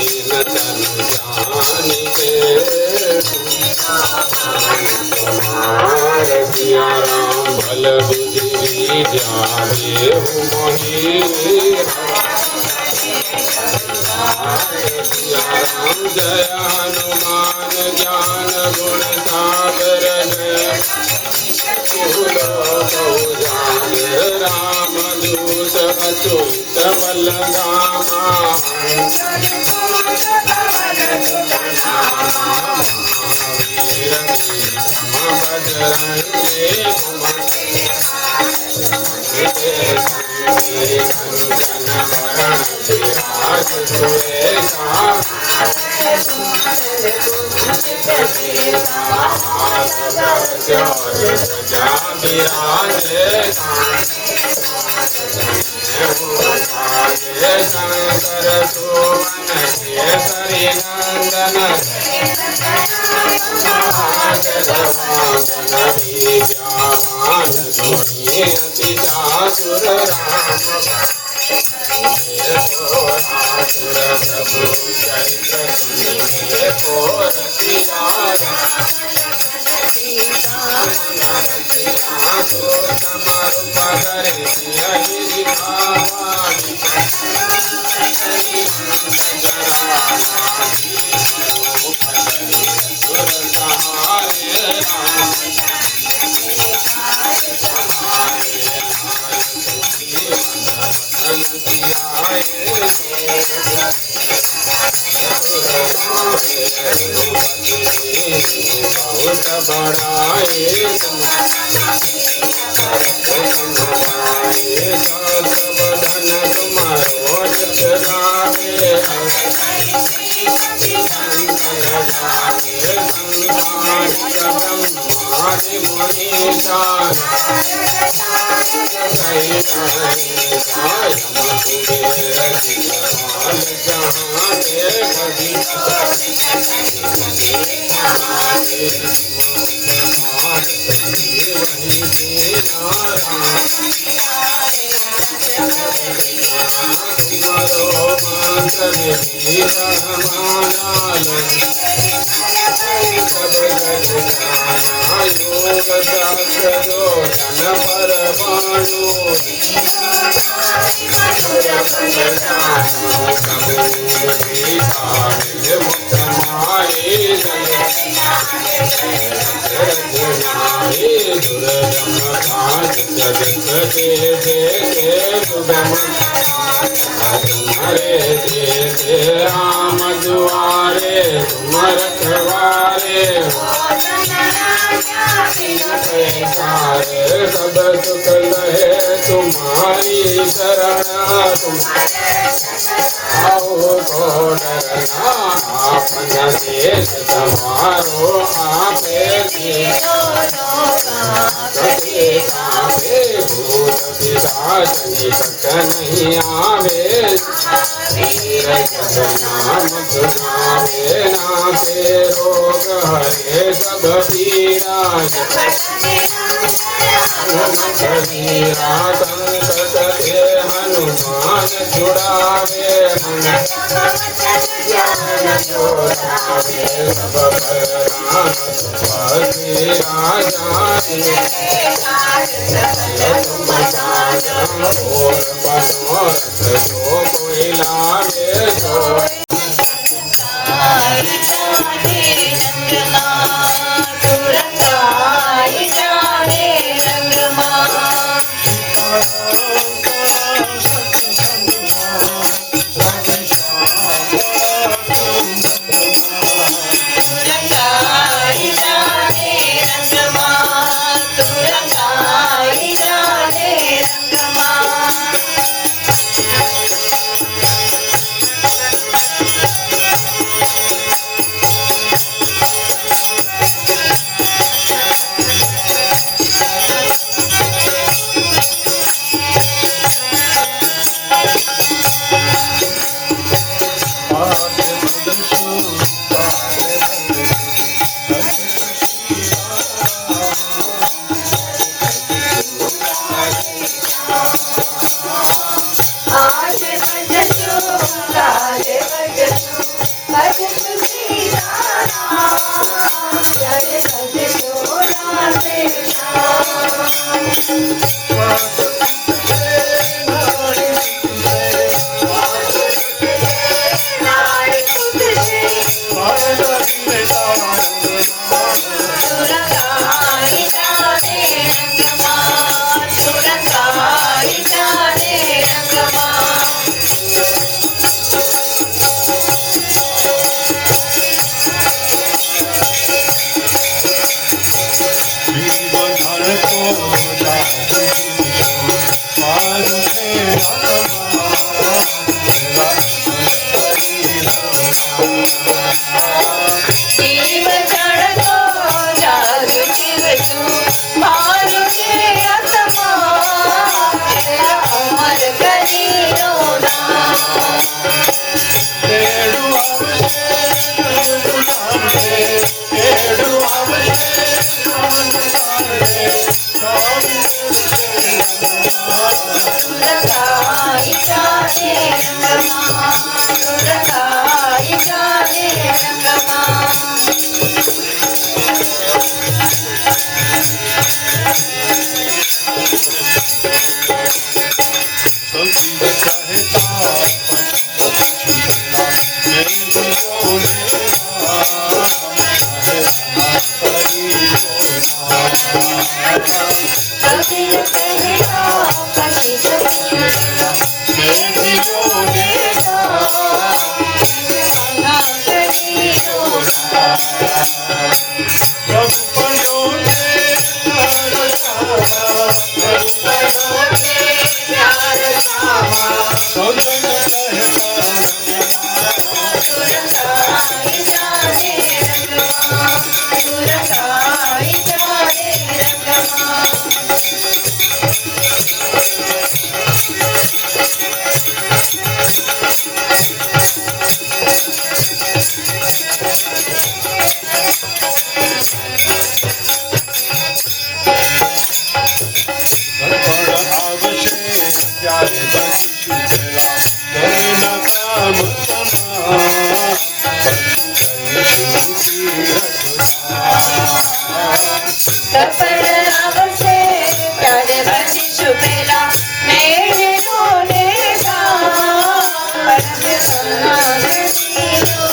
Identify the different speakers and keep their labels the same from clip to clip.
Speaker 1: दीन तन जान के तुम्हार सिया राम भल बुद्धि विद्या देहु मोहि सिया राम जय हनुमान ज्ञान गुण सागर जय राम दूत अच्युत बलरामा बजरंगे विराज शंकर सुवन केसरी नंदन अति चातुर बहुत बड़ाए धन तुम्हारो गावे मनीषा राम दुआरे तुम रखवारे सब सुख लहे तुम्हारी शरण तुम आओ को डरना आपन देश तुम्हारो आपे भूत पिशाच निकट नहीं आवे नाम सुनावे नाथे रोग हरे सब पीरा संकट के हनुमान छुड़ावे सब जो कोई लागे जो
Speaker 2: જીવ ચડતો જાગ જીવતું મારું છે આત્મા અમર કરી નો નામ
Speaker 1: કેડું આવશે કેડું આવશે
Speaker 2: સુરતાઈ જાને રંગમાં સુરતાઈ જાને રંગમાં કબીર કહેતા પછી સુખીલા મેઘો દેતા મના કરી રોના
Speaker 1: પ્રભુ પડ્યો ને
Speaker 2: પ્યાર સામા
Speaker 1: સૌજન
Speaker 2: સુરતાઈ જાને રંગમાં સુરતાઈ જાને રંગમાં
Speaker 1: આવશે ત્યારે બનીશું પેલા ઘરના કામ તમામ
Speaker 2: તર્પણ આવશે ત્યારે બચીશું પેલા મેળો લેતા પરમ સનાતનીનો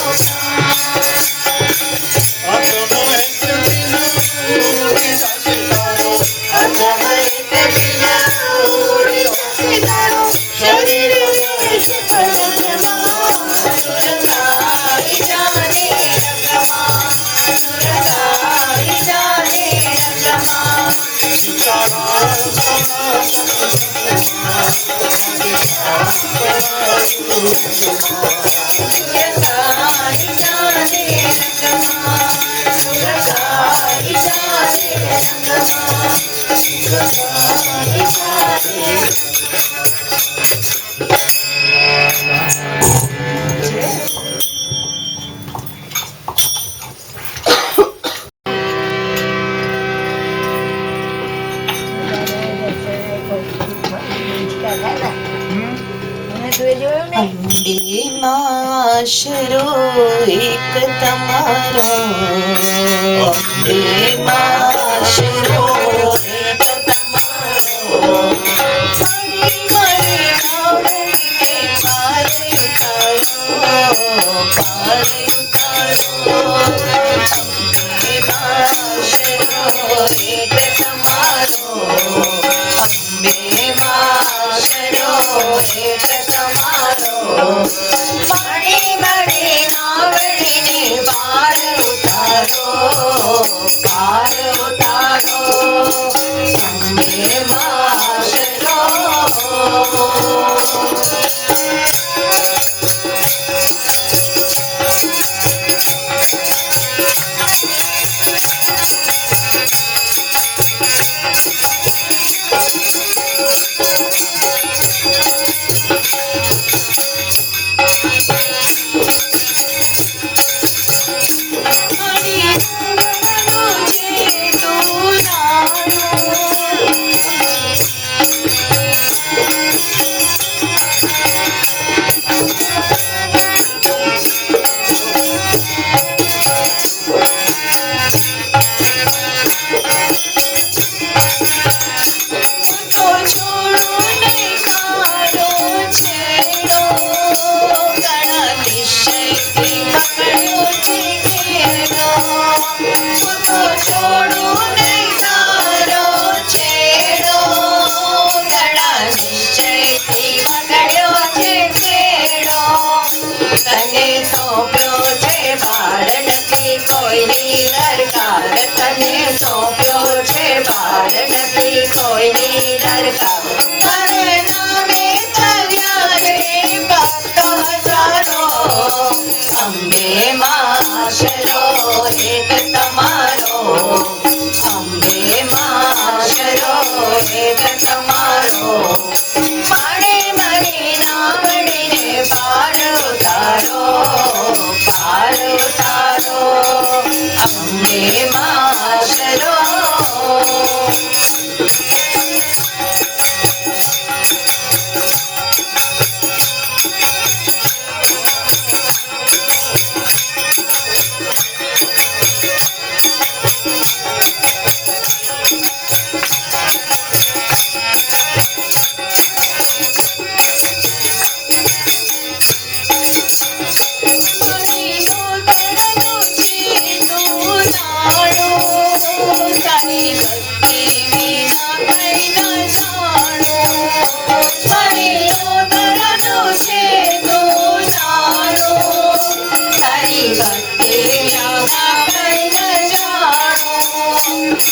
Speaker 2: શરીર સુરતાઈ જાને રંગમાં સુરતાઈ જાને રંગમાં સુરતાઈ જાને રંગમાં સુરતાઈ જાને રંગમાં સુરતાઈ જાને અંબેમાં આશરો એક તમારો અંબેમાં આશરો એક તમારો મારી મારી આવડીને પાર ઉતારો અંબેમાં આશરો એક તમારો અંબેમાં આશરો એક તમારો મણી મણી નાવડીને પાર ઉતારો અંબેમાં આશરો કોઈની દરકાર તને સોંપ્યો છે ભાર નથી કોઈની દરકાર તારે નામે થયા રે ભક્ત હજારો અંબે આશરો એક તમારો અંબે માં આશરો એક તમારો મારે મારી નાવડીને પાર ઉતારો અંબે માં આશરો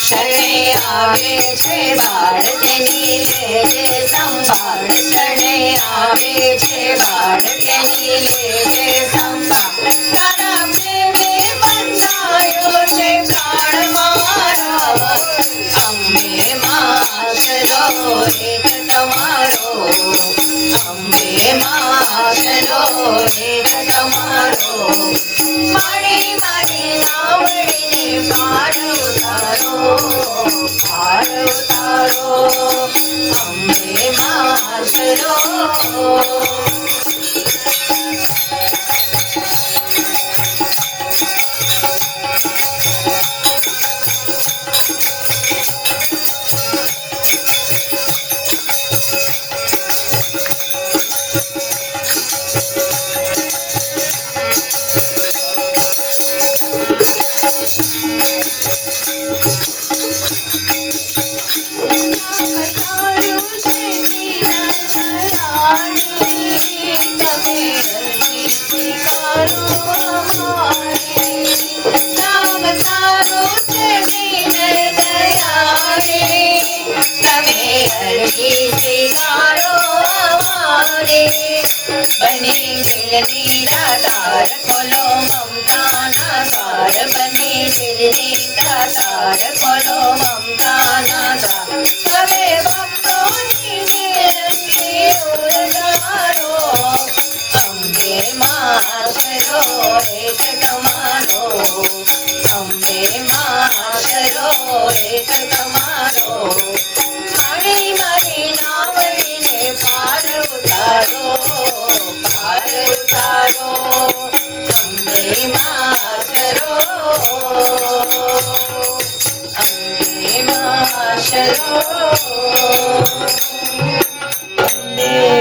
Speaker 2: શરણે આવે છે બાળ તેની લેજે સંભાળ શરણે આવે છે બાળ તેની લેજે સંભાળ તારા પ્રેમે બંધાયો છે પ્રાણ મારા અંબે માં આશરો એક તમારો અંબે માં આશરો એક તમારો મારી મારી નાવડીને પાર ઉતારો અંબે માં આશરો બની દિલની દાતાર ખોલો મમતાના દ્વાર બની દિલની દાતાર ખોલો મમતાના દ્વાર તમે ભક્તોની દિલથી ઉરધારો અંબે માં આશરો એક તમારો અંબે માં આશરો એક તમારો મારી મારી નાવડીને પાર ઉતારો અંબે માં આશરો અંબે માં આશરો અંબે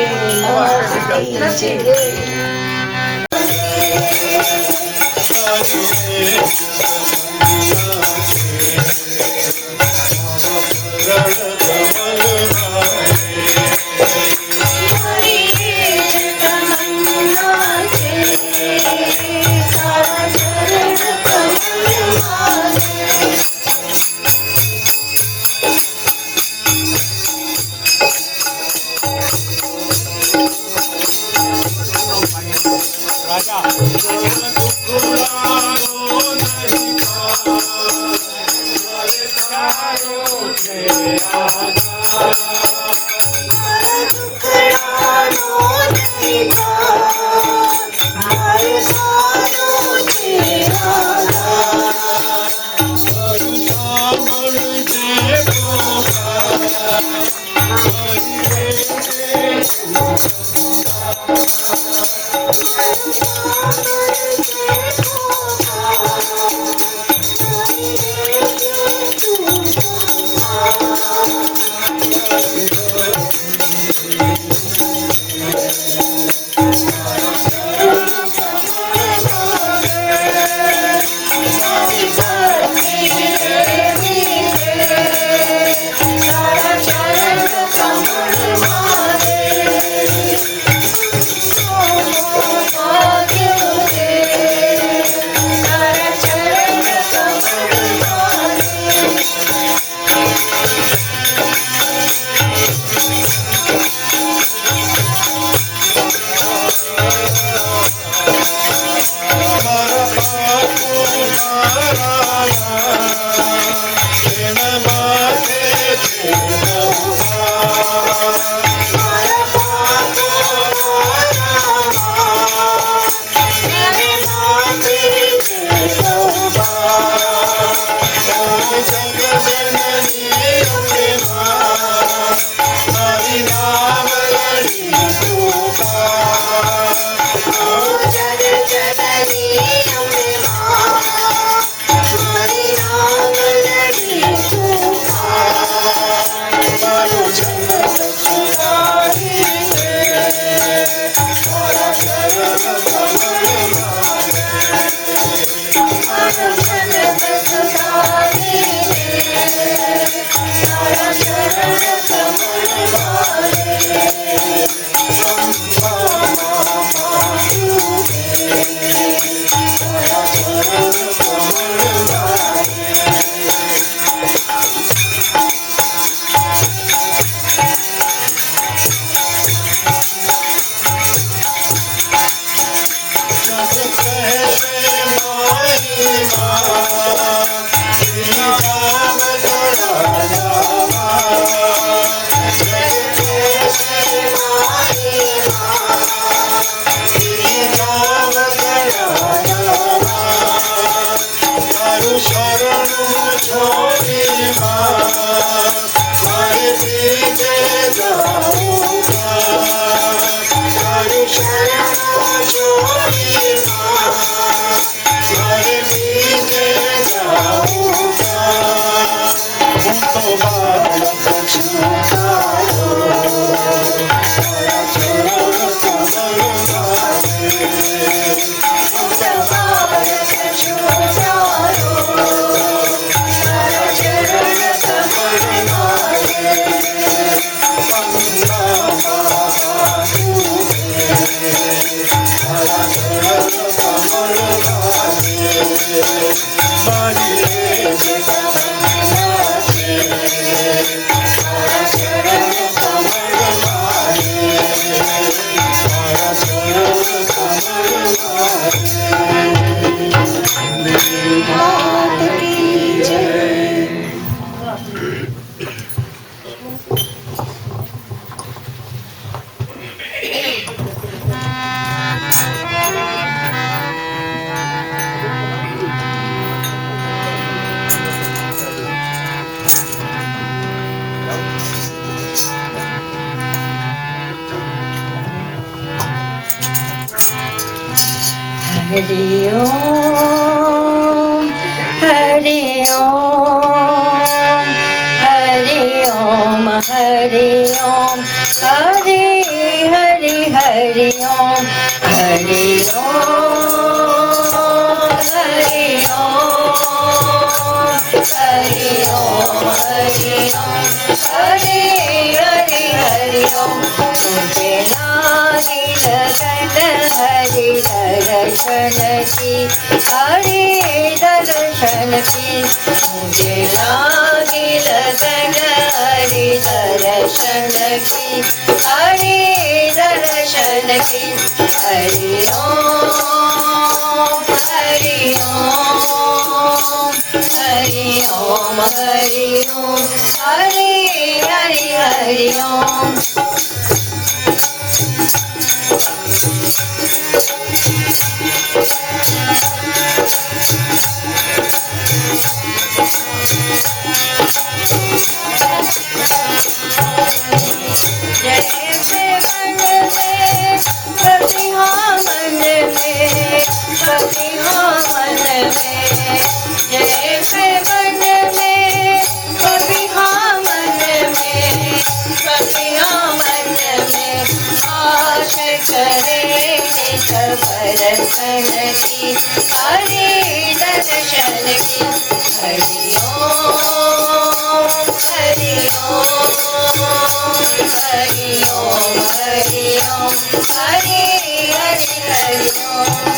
Speaker 2: हरि ओम हरि ओम हरि ओम हरि ओम हरि हरि हरि ओम हरि ओम हरि ओम हरि ओम हरि ओम हरि हरि हरि ओम तुझे लागी लगन हरि दर्शन की हरि दर्शन की मुझे लागी लगन हरि दर्शन की हरि दर्शन की हरि ओम हरि ओम हरि ओम हरि ओम हरि हरि हरि ओम दर्शन की हरि दर्शन की हरि ओम हरि ओम हरि ओम हरि ओम हरि हरि हरि ओम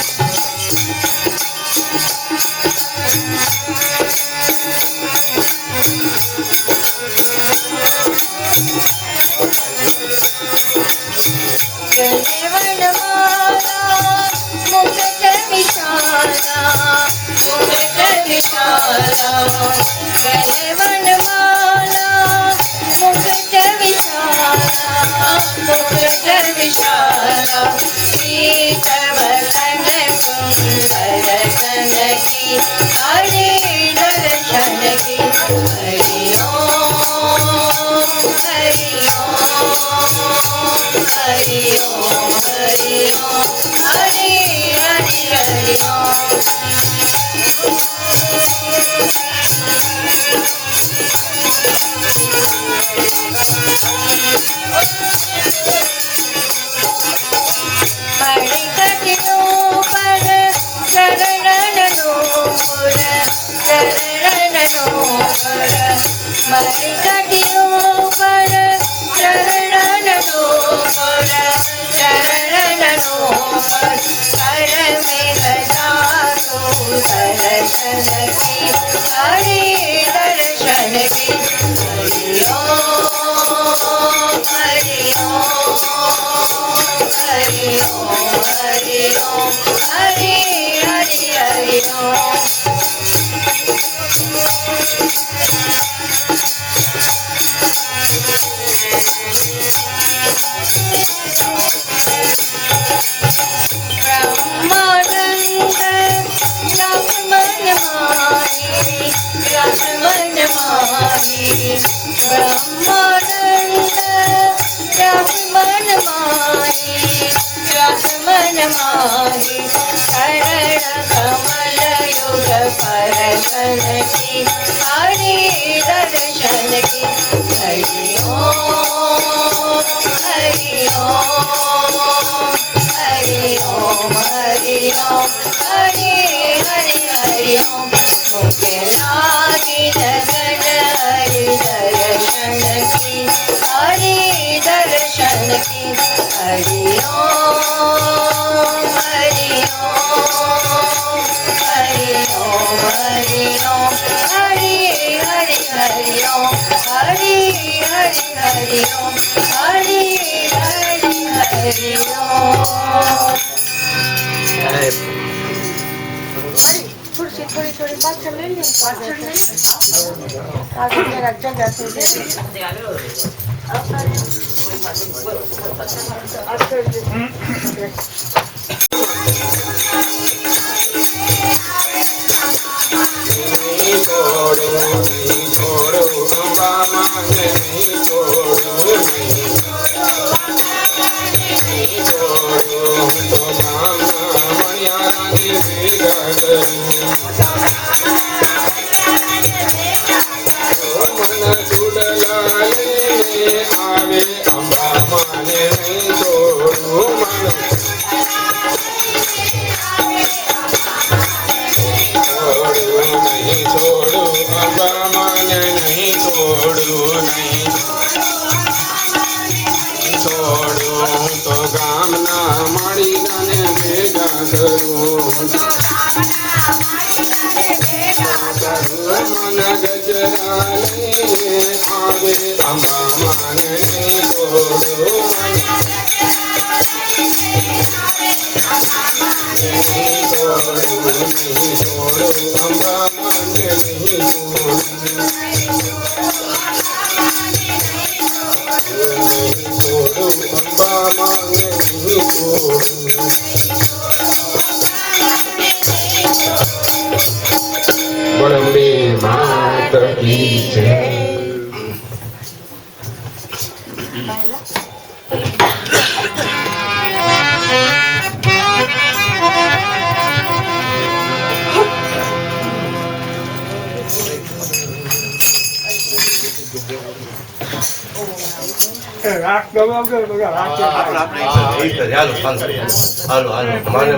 Speaker 2: मुकुट विशाला मुकुट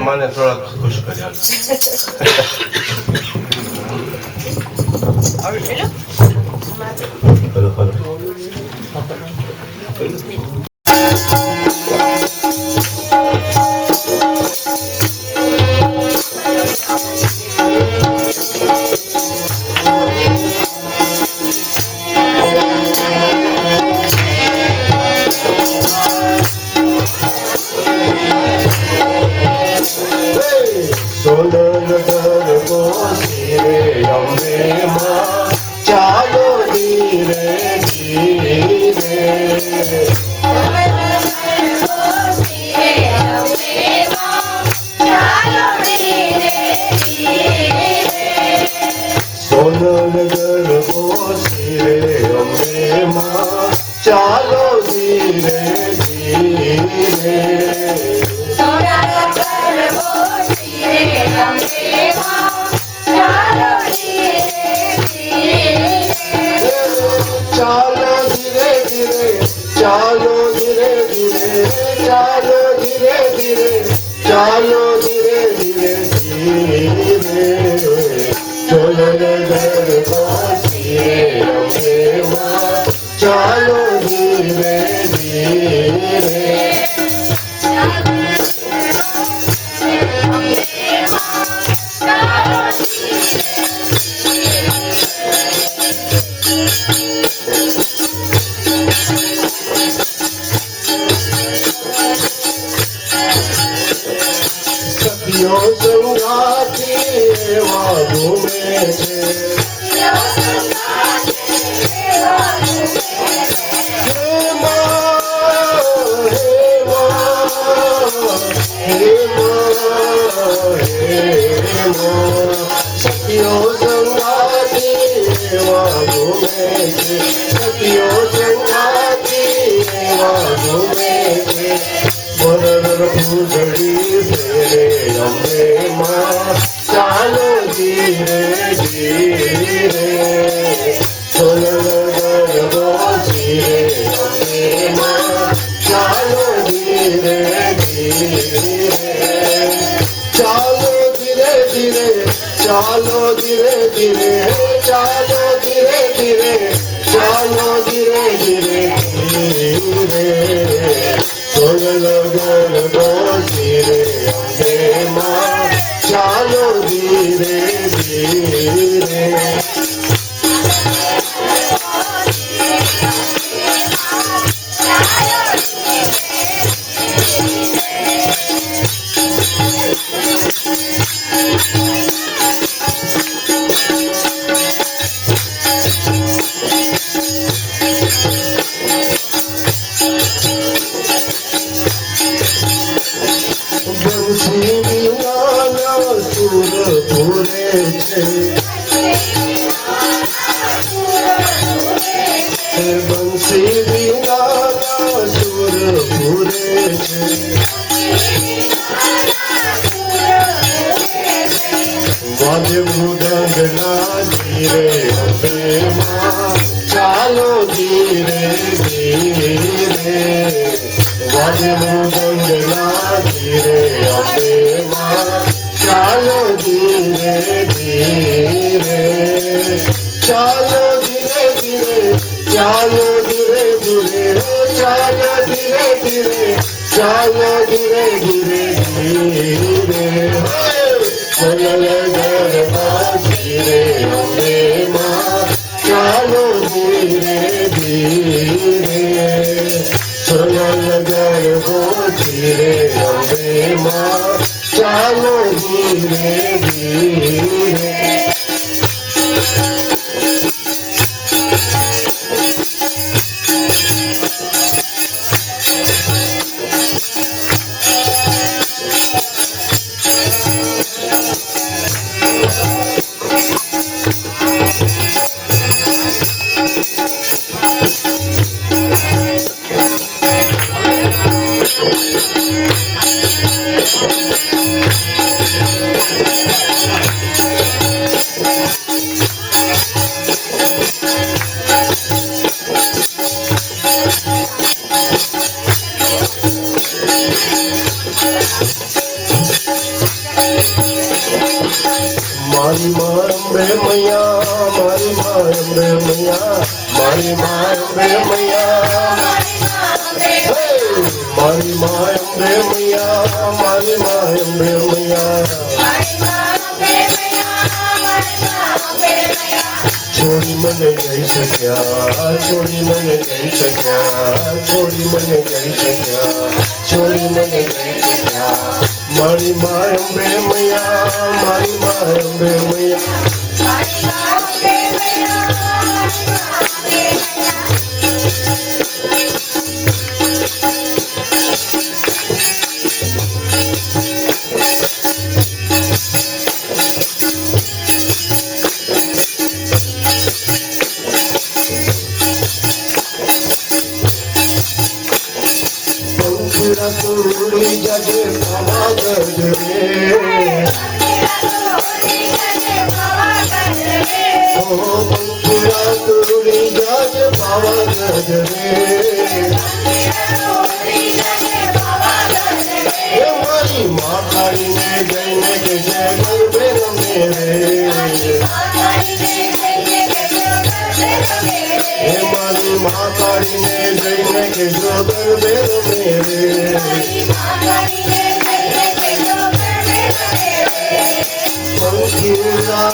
Speaker 3: મને થોડાક ખુશ કર્યા
Speaker 1: Solar
Speaker 4: અંબે માં ચાલો ધીરે ધીરે સોનલ ગરબો શિરે અંબે માં ચાલો ધીરે ધીરે ચાલો ધીરે ધીરે ચાલો ધીરે ધીરે ચાલો ધીરે ધીરે ચાલો ધીરે ધીરે ધીરે ચલો ગરબો શિરે અંબે માં ચાલો ધીરે ધીરે સખીઓ સંગાતી એવા ઘૂમે છે હે માં, હે માં, હે માં. સખીઓ સંગાતી એવા ઘૂમે છે સખીઓ સંગાતી એવા ઘૂમે છે બરર ફૂલડી ફેરે અંબે માં ચાલો ધીરે ધીરે સોનલ ગરબો શિરે અંબે માં ચાલો ધીરે ધીરે ચાલો ધીરે ધીરે ચાલો ધીરે ધીરે ચાલો ધીરે ધીરે ચાલો ધીરે ધીરે ધીરે સોનલ ગરબો શિરે અંબે માં ચાલો ધીરે ધીરે બંસી વિનાના સુર પૂરે છે બંસી વિનાના સુર પૂરે છે વાજે મૃદંગના ધીરે અંબે માં ચાલો ધીરે ધીરે વાજે મૃદંગના ધીરે અંબે માં ચાલો ધીરે ધીરે ચાલો ધીરે ધીરે ચાલો ધીરે ધીરે ચાલો ધીરે ધીરે ચાલો ધીરે ધીરે ધીરે સોનલ ગરબો શિરે અંબે માં ચાલો ધીરે ધીરે સોનલ ગરબો શિરે અંબે માં ચાલો ધીરે ધીરે મારી માં અંબે મૈયા મારી માં અંબે મૈયા મારી માં અંબે મૈયા મારી માં અંબે મૈયા મારી માં અંબે મૈયા છોડી મને જઈ શક્યા છોડી મને જઈ શક્યા છોડી મને જઈ શક્યા છોડી મને જઈ શક્યા મારી મા અંબે મૈયા મારી મા અંબે મૈયા ઉડી જજે પાવાગઢ રે ઓ પંખીડા ઉડી જજે પાવાગઢ રે એ મારી મા કાળીને જઈને કે જય ગરબે રમે રે એ મારી મા કાળીને જઈને કે જો ગરબે રમે રે પંખીડા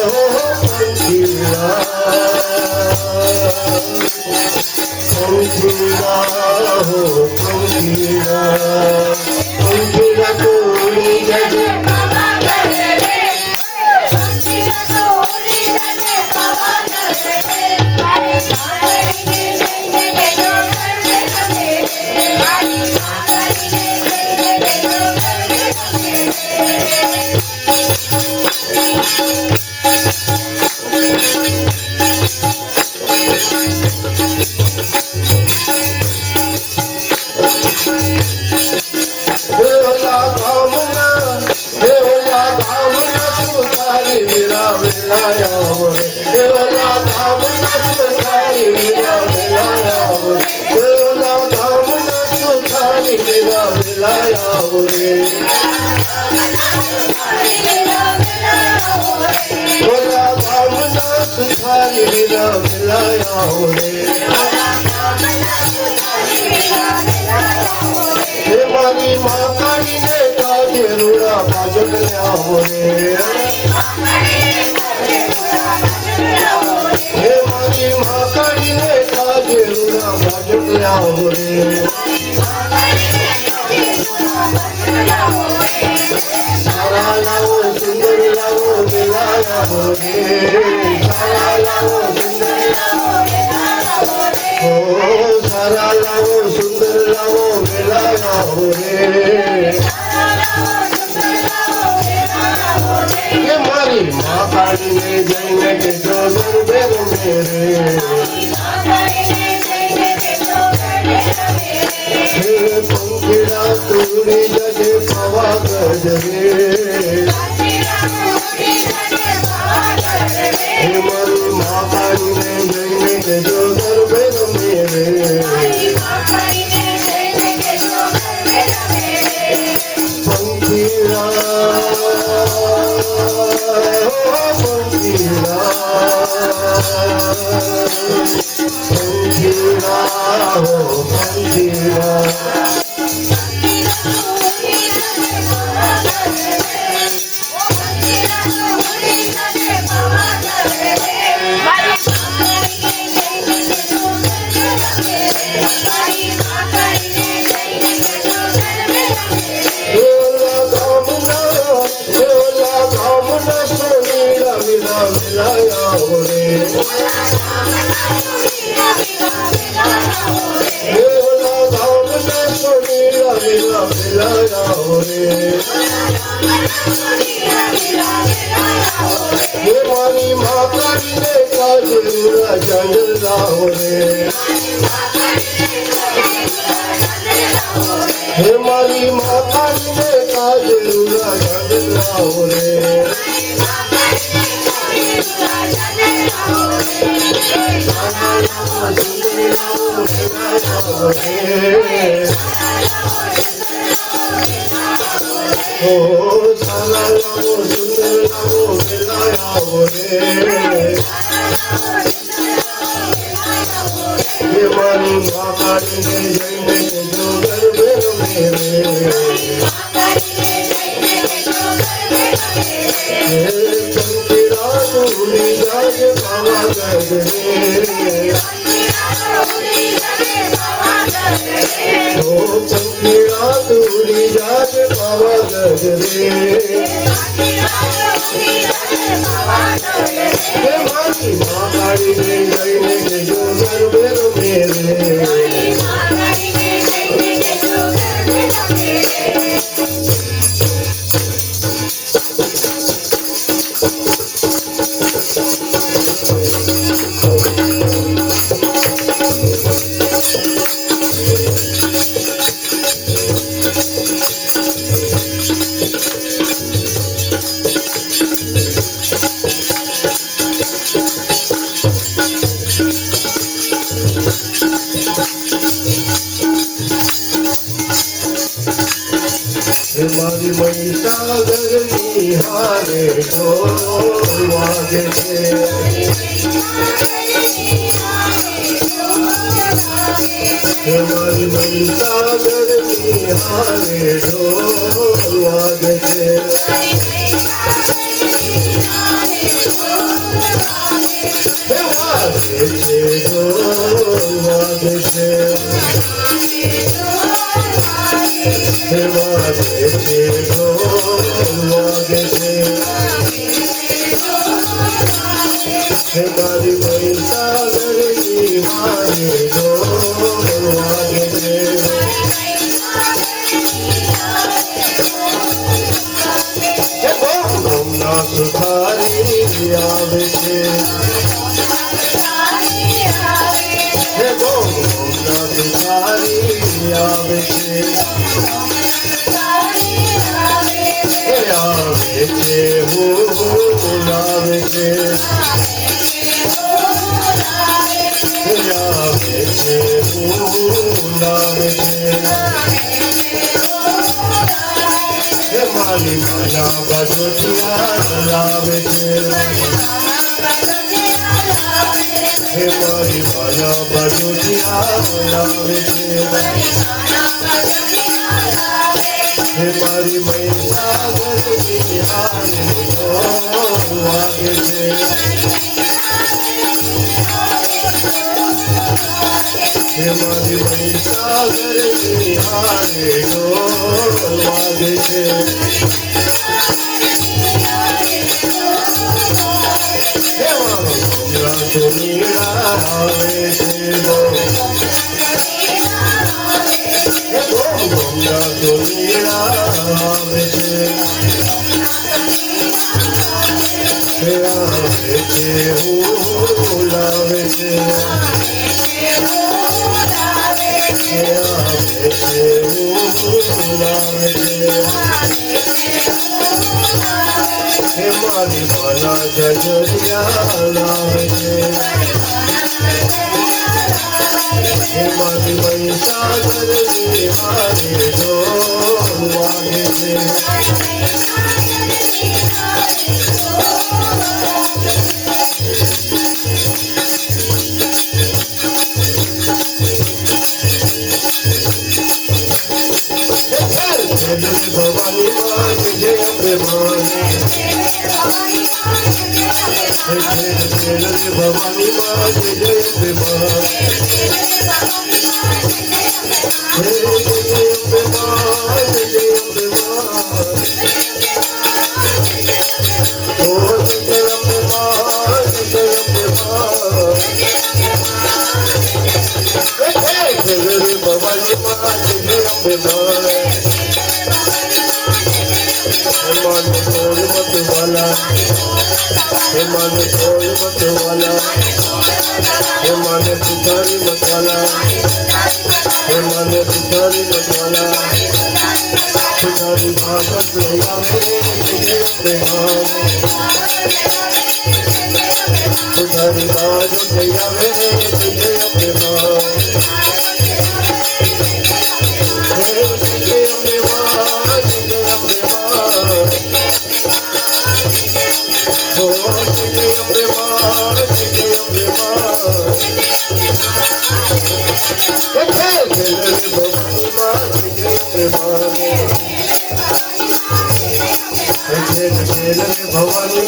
Speaker 4: હો પંખીડા પંખીડા હો પંખીડા પંખીડા તો ઉડી જજે મારી મા કાળીને કાજે રૂડા બાજટ આવો રે હે મારી મા કાળીને કાજે રૂડા બાજટ આવો રે સારા લાવો સુંદર લાવો વેલા લાવો રે સારા લાવો સુંદર ઓ સારા લાવો સુંદર લાવો વેલા લાવો રે એ મારી મા કાળીને જઈને કે જો ગરબે રમે રે હે પંખીડા તુડી જજે પાવાગઢ રે હે મારી મા કાળીને જઈને કે જો ગરબે રમે રે મારી મા કાળીને કાજે રૂડા જંગલ લાવો રે હે મારી મા કાળીને કાજે રૂડા જંગલ લાવો રે ઓ સારા લાવો સુંદર લાવો વેલા લાવો રે એ મારી મા કાળીને જઈને કે જો ગરબે રમે રે હે પંખીડા ઉડી જજે પાવાગઢ રે ઓ પંખીડા મારી માળીને લઈને જજો ગરબે રમે રે મારી મહીસાગરની હારે ઢોલ વાગે છે મારી મહીસાગરની હારે ઢોલ વાગે છે વાગે છે ઢોલ વાગે છે વાગે છે ઢોલ વાગે છે મારી મહીસાગરની હારે ઢોલ વાગે છે ગોમના સુધારી આવે છે ગોમના સુધારી આવે છે આવે છે હું આવે છે આવે છે હું આવે છે મારી માયા બાજોટિયા લાવે છે હે મારી માયા બાજોટિયા લાવે છે હે મારી મહીસાગરની હારે ઢોલ વાગે છે હે મારી મહીસાગરની હારે ઢોલ વાગે છે સુનીડા આવે છે ગોમના સુનીડા આવે છે આવે છે હું લાવે છે આવે છે હું લાવે છે મારી માલા જજરિયા લાવે છે મારી મહીસાગરની હારે ઢોલ વાગે છે ભવાની માં જય અંબે ભવાની ભવાની માં જય અંબે मन छोड़ मत वाला हे मन छोड़ मत वाला हे मन तुझारी मत वाला हे मन तुझारी मत वाला तुझारी भागत लया तुझे प्रेम तुझारी भागत लया तुझे प्रेम भवानी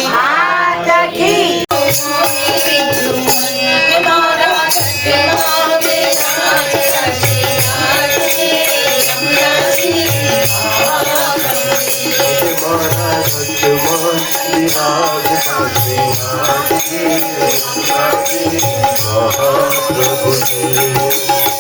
Speaker 2: माता की
Speaker 4: विराजता श्रीनाथ जी महाप्रभु जी।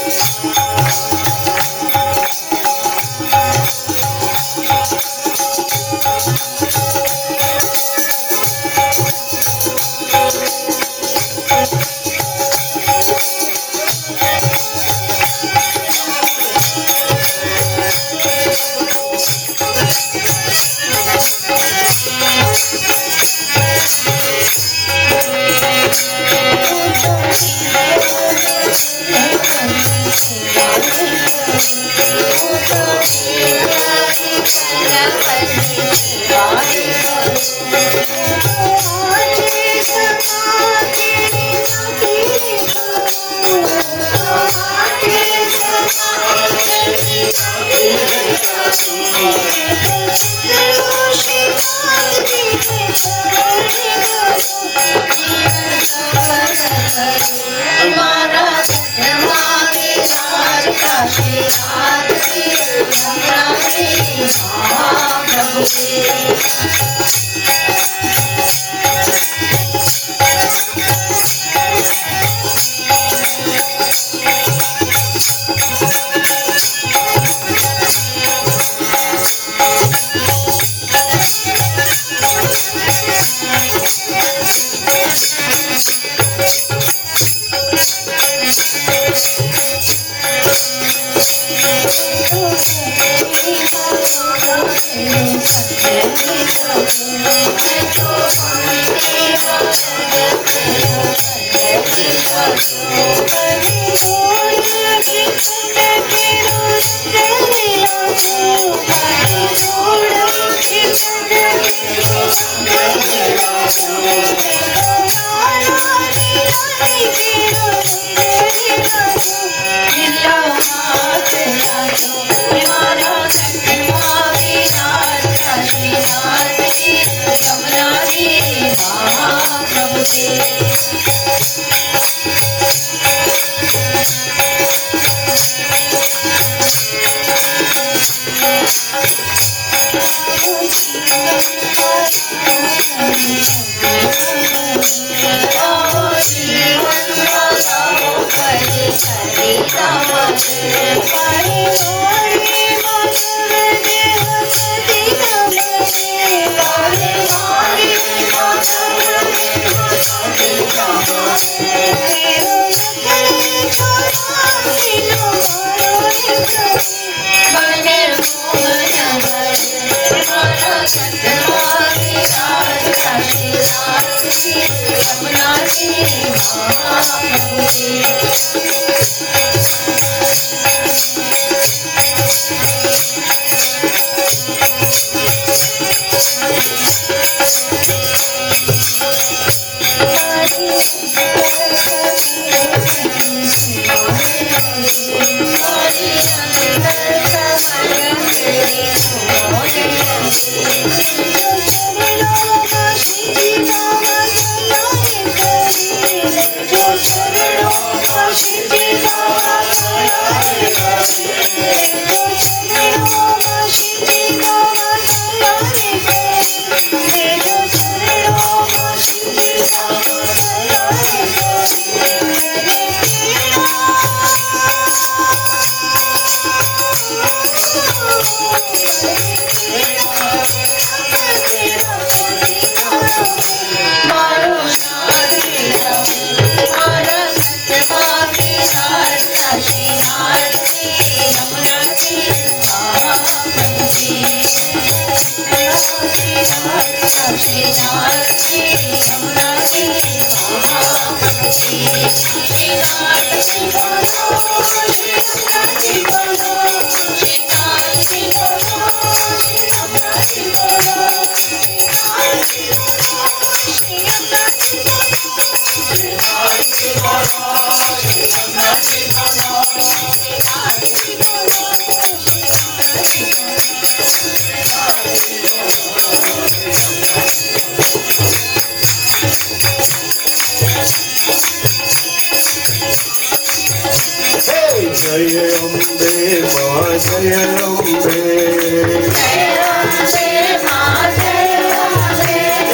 Speaker 4: जय अम्बे माँ जय अम्बे,
Speaker 2: जय अम्बे माँ जय अम्बे,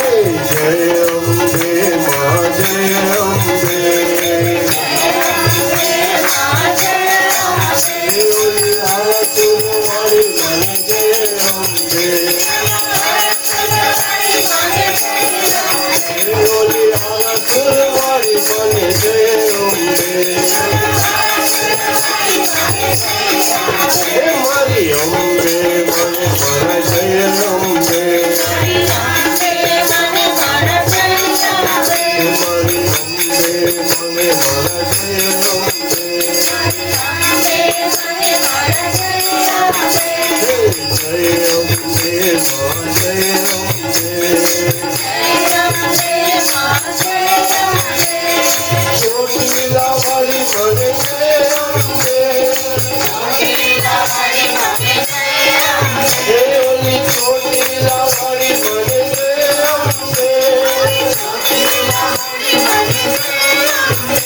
Speaker 4: મને જય અંબે હે મારી અંબે મને મારા જય અંબે હે મારી અંબે મને મારા જય અંબે ચોટીલા વાળી મને જય અંબે હે ઓલી ચોટીલા વાળી મને જય અંબે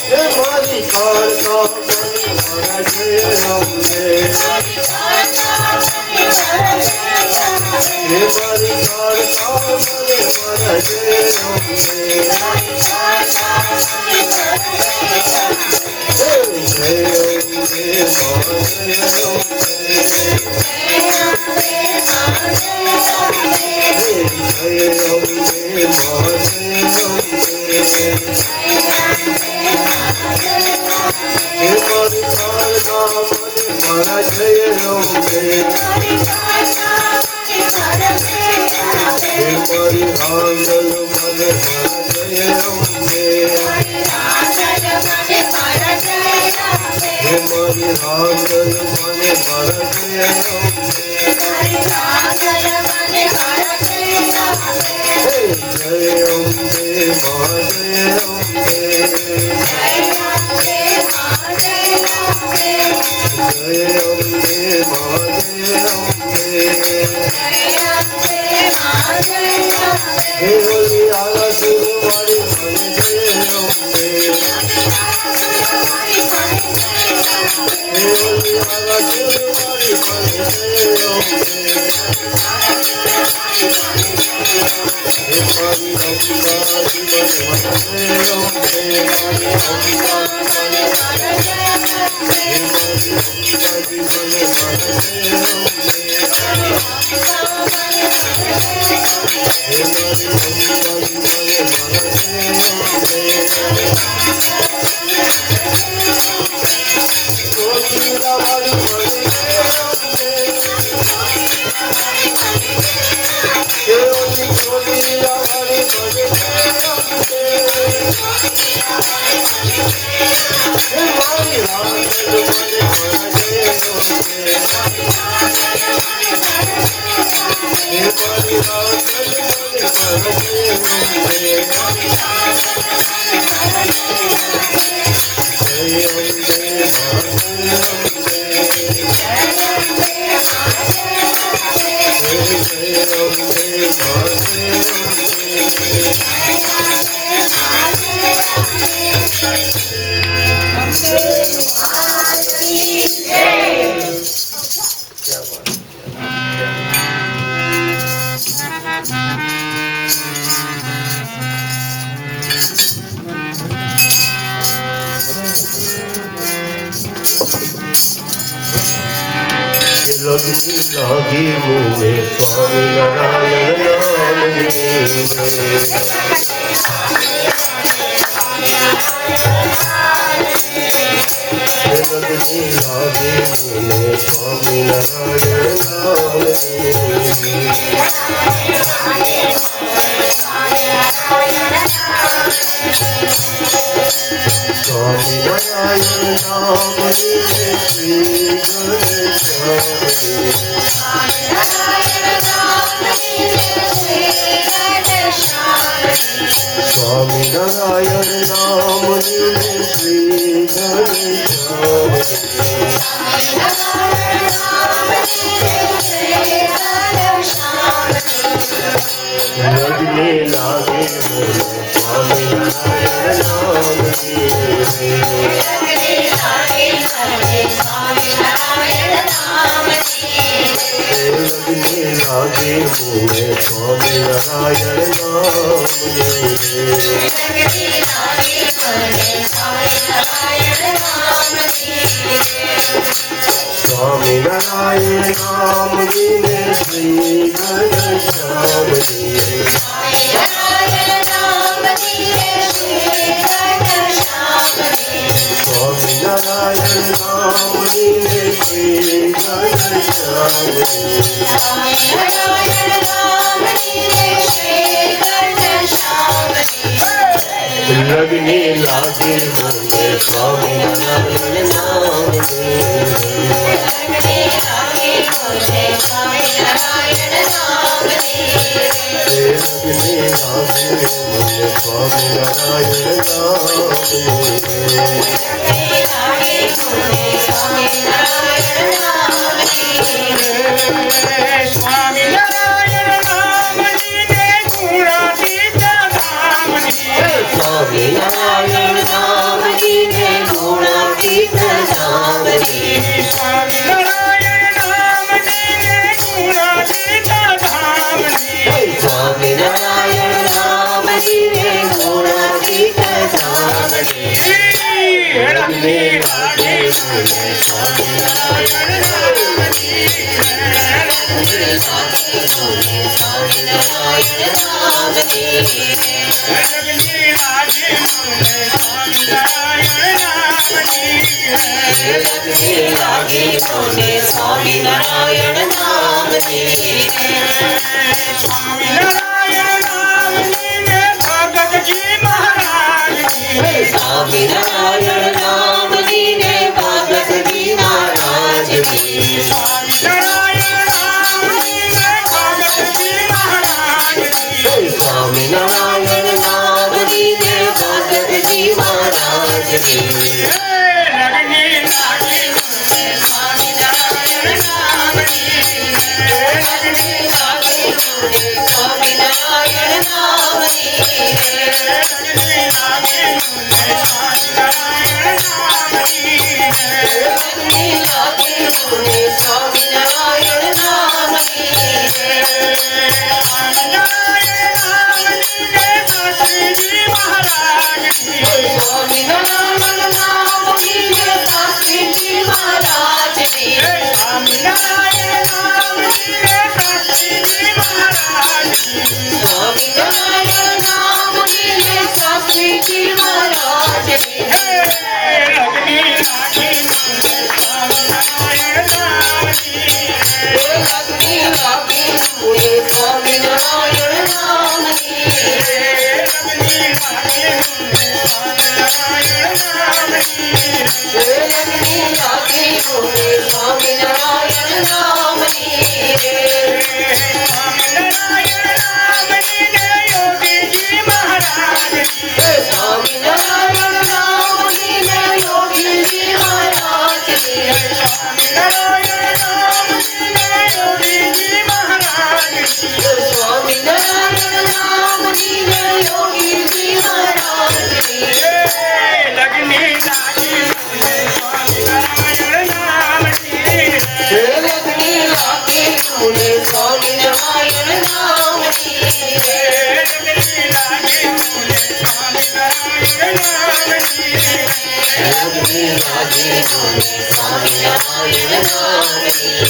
Speaker 4: હે મારી કાળકા મને મારા જય અંબે હે મારી કાળકા મને મારા જય અંબે લાગી મને સ્વામિનારાયણ સ્વામિનારાયણ નામ શ્રી લગ્ને લાગે સ્વામિનારાયણ નામ લગ્ને લાગે મોને સ્વામિનારાયણ નામ સ્વામિનારાયણ નામ લીને શ્રી ઘનશ્યામ શ્રી ઘનશ્યામ
Speaker 2: નારાયણ નામની રે શ્રી ઘનશ્યામની
Speaker 4: લગને લાગે મને સ્વામિનારાયણ નામની
Speaker 2: લગને લાગે મને સ્વામિનારાયણ નામની
Speaker 4: લગને લાગે મને સ્વામિનારાયણ નામની
Speaker 2: લગને લાગે મને સ્વામિનારાયણ નામની
Speaker 5: સ્વામિનારાયણ નામની ને ગુણાતીત ધામની
Speaker 2: સ્વામિનારાયણ નામની ને ગુણાતીત નામની
Speaker 5: સ્વામિનારાયણ નામની ને ગુણાતીત ધામની
Speaker 2: સ્વામિનારાયણ નામની ને ગુણાતીત નામની
Speaker 5: લગને લાગે મને સ્વામિનારાયણ નામની
Speaker 2: સ્વામિનારાયણ નામની
Speaker 5: લગને લાગે મને સ્વામિનારાયણ નામની
Speaker 2: લગને લાગે મને સ્વામિનારાયણ નામની
Speaker 5: સ્વામિનારાયણ નામની ને ભગતજી મહારાજની
Speaker 2: સ્વામિનારાયણ નામની ને ભગતજી મહારાજની
Speaker 5: સ્વામિનારાયણ નામની ને ભગતજી મહારાજની
Speaker 2: સ્વામિનારાયણ નામની ને ભગતજી મહારાજની
Speaker 5: લગને લાગે મને સ્વામિનારાયણ નામની
Speaker 2: લગને લાગે મને સ્વામિનારાયણ નામની
Speaker 5: લગને લાગે મને સ્વામિનારાયણ નામની
Speaker 2: લગને લાગે મને સ્વામિનારાયણ નામની
Speaker 5: સ્વામિનારાયણ નામની ને શાસ્ત્રીજી મહારાજની
Speaker 2: સ્વામિનારાયણ નામની ને શાસ્ત્રીજી મહારાજની
Speaker 5: સ્વામિનારાયણ નામની ને શાસ્ત્રીજી મહારાજની
Speaker 2: સ્વામિનારાયણ નામની ને શાસ્ત્રીજી મહારાજની
Speaker 5: લગને લાગે મને સ્વામિનારાયણ નામની
Speaker 2: લગને લાગે મને સ્વામિનારાયણ નામની
Speaker 5: લગને લાગે મને સ્વામિનારાયણ નામની
Speaker 2: લગને લાગે મને સ્વામિનારાયણ નામની
Speaker 5: સ્વામિનારાયણ નામની ને યોગીજી મહારાજની
Speaker 2: સ્વામિનારાયણ નામની ને યોગીજી મહારાજની
Speaker 5: સ્વામિનારાયણ નામની ને યોગીજી મહારાજની
Speaker 2: સ્વામિનારાયણ નામની ને યોગીજી મહારાજની
Speaker 5: લગને લાગે મને સ્વામિનારાયણ નામની
Speaker 2: લગને લાગે મને સ્વામિનારાયણ નામની
Speaker 5: લગને લાગે મને સ્વામિનારાયણ નામની
Speaker 2: લગને લાગે મને સ્વામિનારાયણ નામની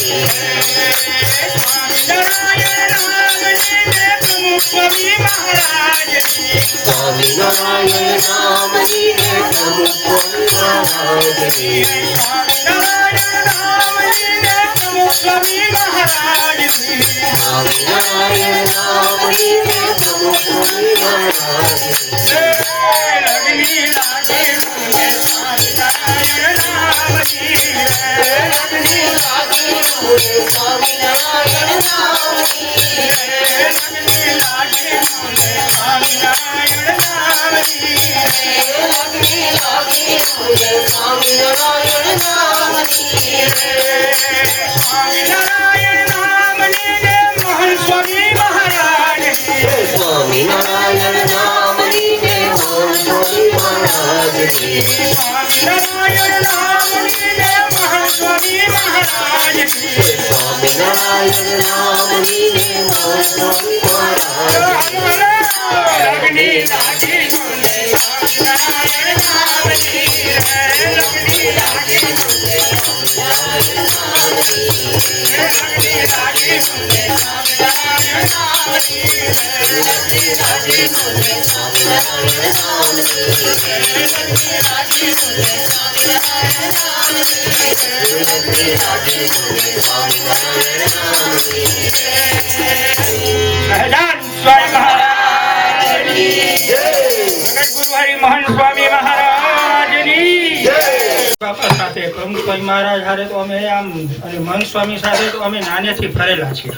Speaker 5: સ્વામિનારાયણ નામની ને પ્રમુખ સ્વામી મહારાજની
Speaker 2: સ્વામિનારાયણ નામની ને પ્રમુખ મહારાજની
Speaker 5: સ્વામિનારાયણ નામની ને પ્રમુખ સ્વામી મહારાજની
Speaker 2: સ્વામિનારાયણ નામની ને પ્રમુખ મહારાજની
Speaker 5: લગને લાગે મને સ્વામિનારાયણ નામની
Speaker 2: લગને લાગે મને સ્વામિનારાયણ નામની
Speaker 5: લગને લાગે મને સ્વામિનારાયણ નામની
Speaker 2: લગને લાગે મને સ્વામિનારાયણ નામની
Speaker 5: સ્વામિનારાયણ નામની ને મોહન સ્વામી મહારાજની
Speaker 2: સ્વામિનારાયણ નામની ને મોહન સ્વામી મહારાજની
Speaker 5: સ્વામિનારાયણ નામની ને મોહન સ્વામી મહારાજની
Speaker 2: સ્વામિનારાયણ નામની ને મોહન સ્વામી મહારાજની
Speaker 5: લગને લાગે મને સ્વામિનારાયણ નામની લગને લાગે મને
Speaker 2: સ્વામિનારાયણ નામની
Speaker 5: લગને લાગે મને સ્વામિનારાયણ નામની
Speaker 2: લક્ષ્મી રાજી બોલે સ્વામિનારાયણ નામની લક્ષ્મી રાજી બોલે સ્વામિનારાયણ નામની લક્ષ્મી રાજી બોલે સ્વામિનારાયણ નામની
Speaker 5: સહજાન સ્વામી મહારાજની જય જગત ગુરુ હરિ મોહન સ્વામી મહારાજની જય બાપા સાથે પ્રમુખ સ્વામી મહારાજ સાથે તો અમે આમ અને મહંત સ્વામી સાથે તો અમે નાનેથી ફરેલા છીએ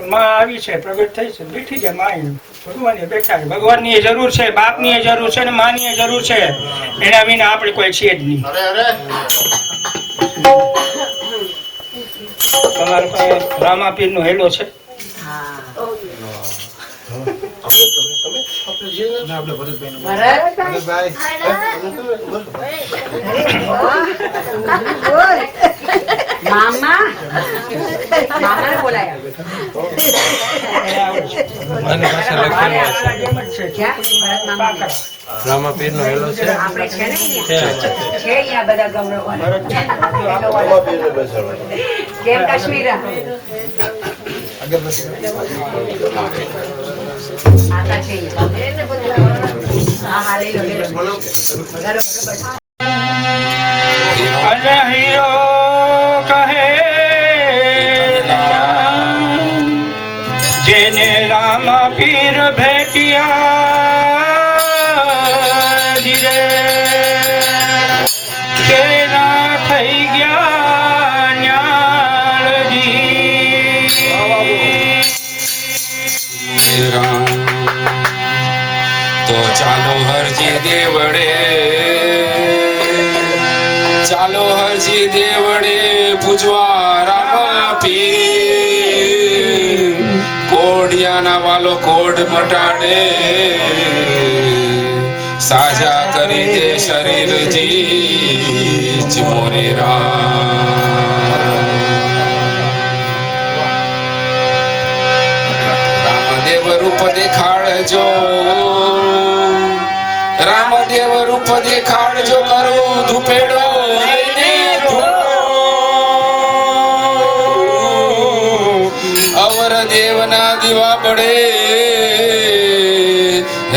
Speaker 5: માં આવી છે પ્રગટ થઈ છે બેઠી છે માં ભગવાન બેઠા છે ભગવાનની જરૂર છે બાપની જરૂર છે અને માની જરૂર છે એના વિના આપણે કોઈ છે જ નહીં તમારો પાસે રામાપીર નો હેલો છે
Speaker 1: રામાપીર નો હેલો છે
Speaker 5: જેને રામાપીર ભેટિયા ધીરે કેના થઈ ગયા ન્યાળજી
Speaker 1: તો ચાલો હરજી દેવડે પૂજવા રામાપીર કોડિયાના વાલો કોડ મટાડે સાજા કરી દે શરીર જી મોરે રામદેવ રૂપ દેખાડજો કરું ધુપેડો અવર દેવના દીવા બળે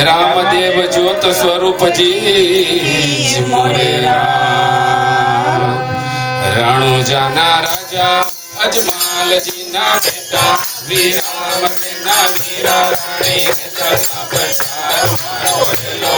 Speaker 1: રામદેવ જ્યોત સ્વરૂપજી મોરે રણુજાના રાજા અજમાલજીના બેટા વીરા મરેના વીરા રાણી નેત્રના પ્રચાર મારો હેલો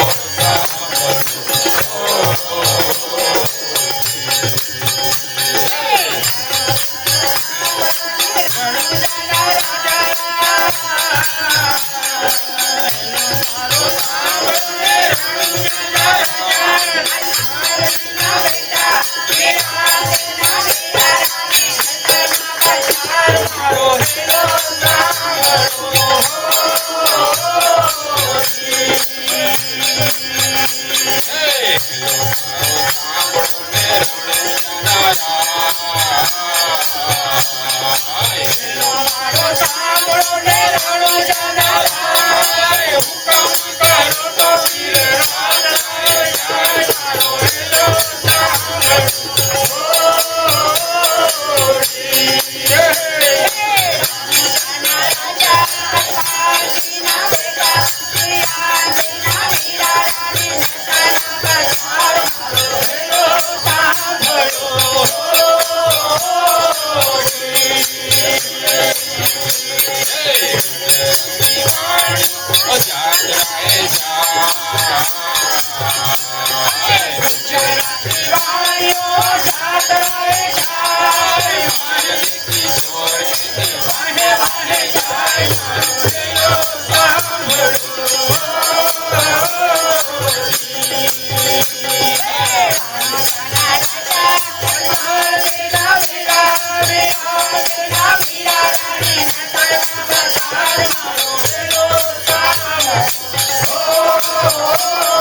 Speaker 5: Oh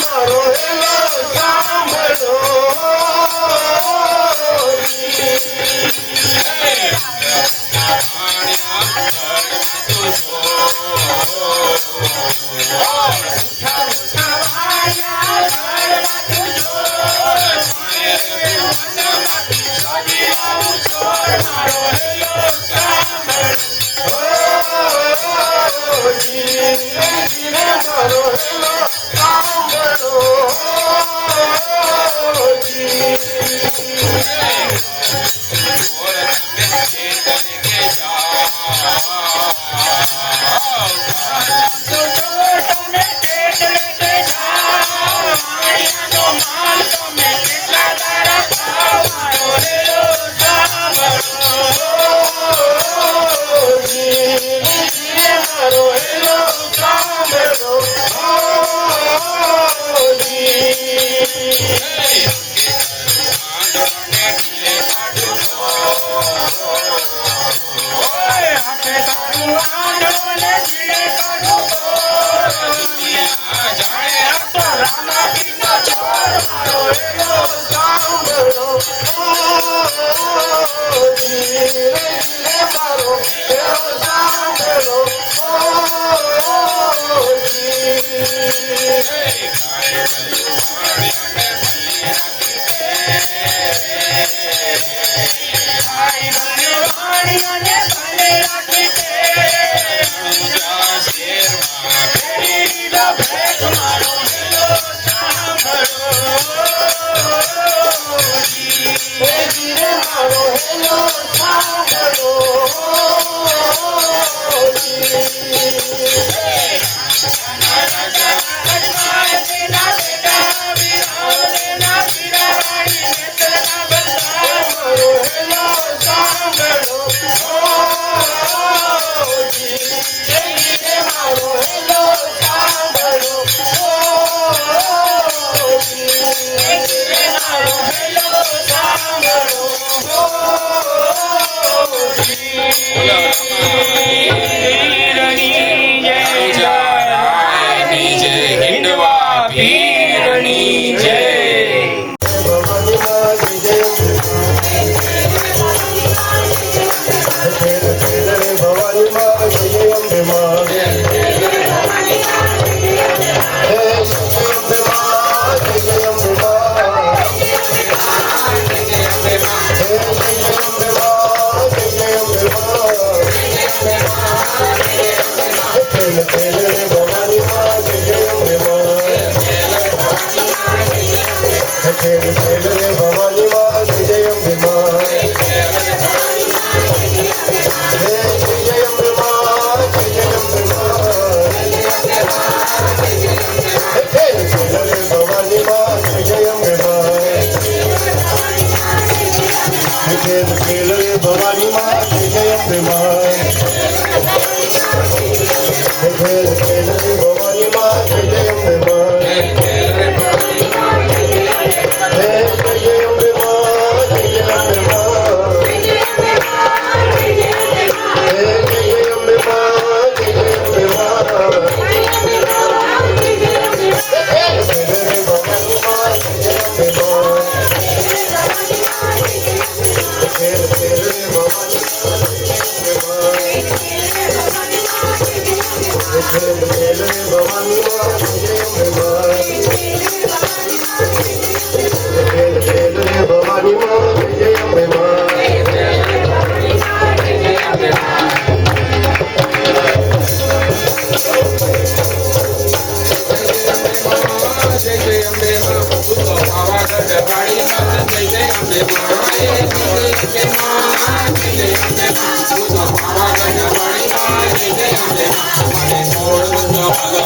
Speaker 4: મારો હેલો સાંભળો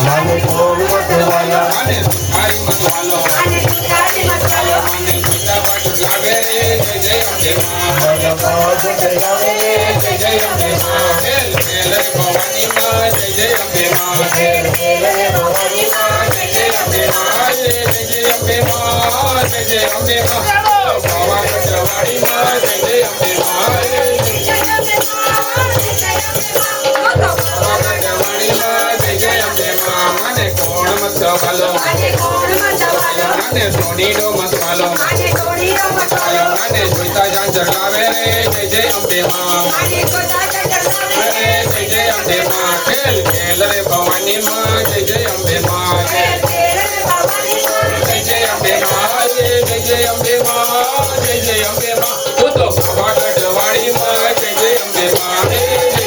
Speaker 4: માને કોણ મતવાલા
Speaker 1: માને સુખારી મતવાલો
Speaker 2: અને સુધારી મતવાલો
Speaker 1: માને સુધા પાછળ લાગે રે જય જય અંબે માં
Speaker 4: મારા પાદ ગયાવે
Speaker 1: જય જય અંબે માં ખેલ ખેલ રે ભવાની માં જય જય અંબે માં
Speaker 2: ખેલ ખેલ રે ભવાની માં
Speaker 1: જય જય અંબે માં જય જય અંબે માં જય જય અંબે માં ભવા કટવાડી માં જય જય અંબે માં
Speaker 2: જય અંબે માં જય
Speaker 1: કટવાડી માં જય જય અંબે માં મને કોણ મતવાલો
Speaker 2: અને કોણ મતવાલો
Speaker 1: મને સોનીડો મતવાલો
Speaker 2: અને કોણીનો મતવાલો
Speaker 1: મને જોઈતા જાન જગાવે રે જય જય અંબે માં
Speaker 2: અને કોતા ચલાવે
Speaker 1: જય જય અંબે માં ખેલ ખેલ રે ભવાની માં જય જય અંબે માં
Speaker 2: ખેલ ખેલ રે ભવાની માં
Speaker 1: જય જય અંબે માં જય જય અંબે માં જય જય અંબે માં તું તો બાબા ગઢવાડી માં જય જય અંબે માં
Speaker 2: જય અંબે